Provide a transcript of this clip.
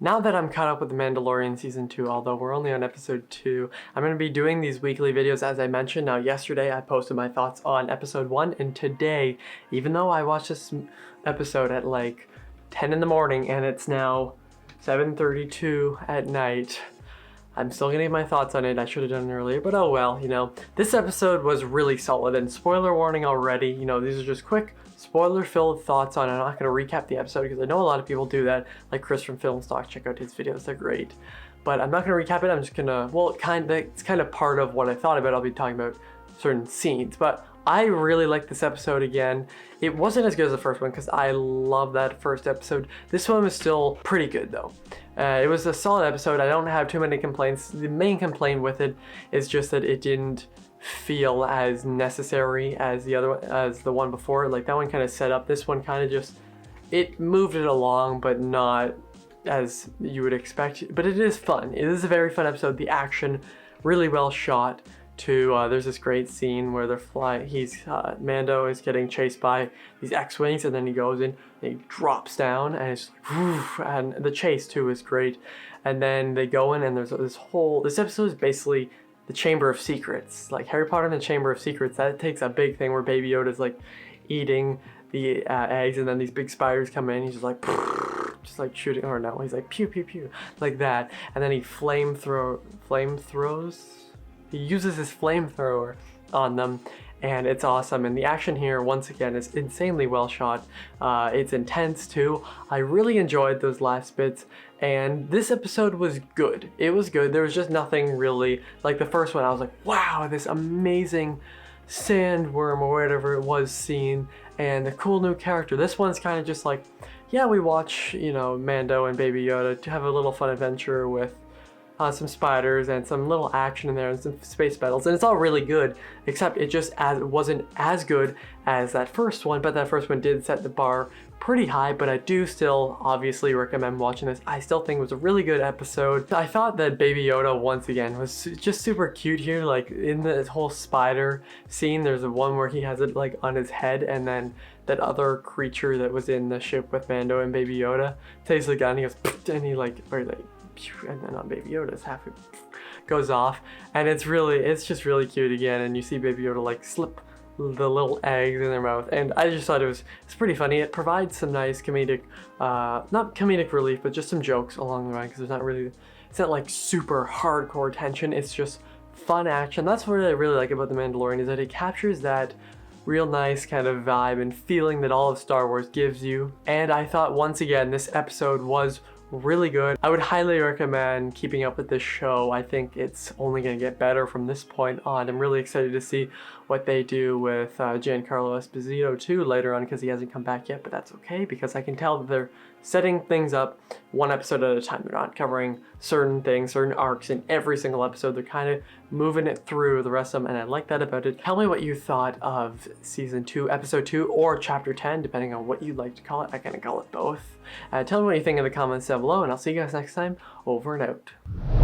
Now that I'm caught up with The Mandalorian Season 2, although we're only on episode 2, I'm going to be doing these weekly videos as I mentioned. Now yesterday I posted my thoughts on episode 1, and today, even though I watched this episode at like 10 in the morning and it's now 7:32 at night, I'm still gonna give my thoughts on it. I should have done it earlier, but oh well, you know. This episode was really solid, and spoiler warning already, you know, these are just quick, spoiler-filled thoughts on it. I'm not gonna recap the episode because I know a lot of people do that, like Chris from Film Stock. Check out his videos, they're great. But I'm not gonna recap it, I'm just gonna, well, it's kind of part of what I thought about. I'll be talking about certain scenes, but I really like this episode again. It wasn't as good as the first one because I love that first episode. This one was still pretty good though. It was a solid episode. I don't have too many complaints. The main complaint with it is just that it didn't feel as necessary as the one before. Like that one kind of set up. This one kind of just, it moved it along, but not as you would expect. But it is fun. It is a very fun episode. The action, really well shot. There's this great scene where they're flying. Mando is getting chased by these X-wings, and then he goes in and he drops down, and it's like, woof, and the chase too is great. And then they go in, and there's this episode is basically the Chamber of Secrets, like Harry Potter and the Chamber of Secrets. That takes a big thing where Baby Yoda's like eating the eggs, and then these big spiders come in. He's just like shooting, or no, he's like pew pew pew like that, and then he flame throws. He uses his flamethrower on them, and it's awesome. And the action here, once again, is insanely well shot. It's intense too. I really enjoyed those last bits, and this episode was good. It was good. There was just nothing really like the first one. I was like, wow, this amazing sandworm or whatever it was scene, and the cool new character. This one's kind of just like, yeah, we watch, you know, Mando and Baby Yoda to have a little fun adventure with some spiders and some little action in there and some space battles, and it's all really good, except it just wasn't as good as that first one. But that first one did set the bar pretty high, but I do still obviously recommend watching this. I still think it was a really good episode. I thought that Baby Yoda once again was just super cute here. Like in the whole spider scene, there's the one where he has it like on his head, and then that other creature that was in the ship with Mando and Baby Yoda takes the gun, he goes and he like, and then on Baby Yoda's half it goes off, and it's just really cute again. And you see Baby Yoda like slip the little eggs in their mouth, and I just thought it's pretty funny. It provides some nice comedic, not comedic relief, but just some jokes along the way, because it's not like super hardcore tension. It's just fun action. That's what I really like about The Mandalorian, is that it captures that real nice kind of vibe and feeling that all of Star Wars gives you. And I thought once again this episode was really good. I would highly recommend keeping up with this show. I think it's only going to get better from this point on. I'm really excited to see what they do with Giancarlo Esposito too later on, because he hasn't come back yet, but that's okay, because I can tell that they're setting things up one episode at a time. They're not covering certain things, certain arcs in every single episode. They're kind of moving it through the rest of them, and I like that about it. Tell me what you thought of Season 2, Episode 2, or Chapter 10, depending on what you'd like to call it. I kind of call it both. Tell me what you think in the comments down below, and I'll see you guys next time. Over and out.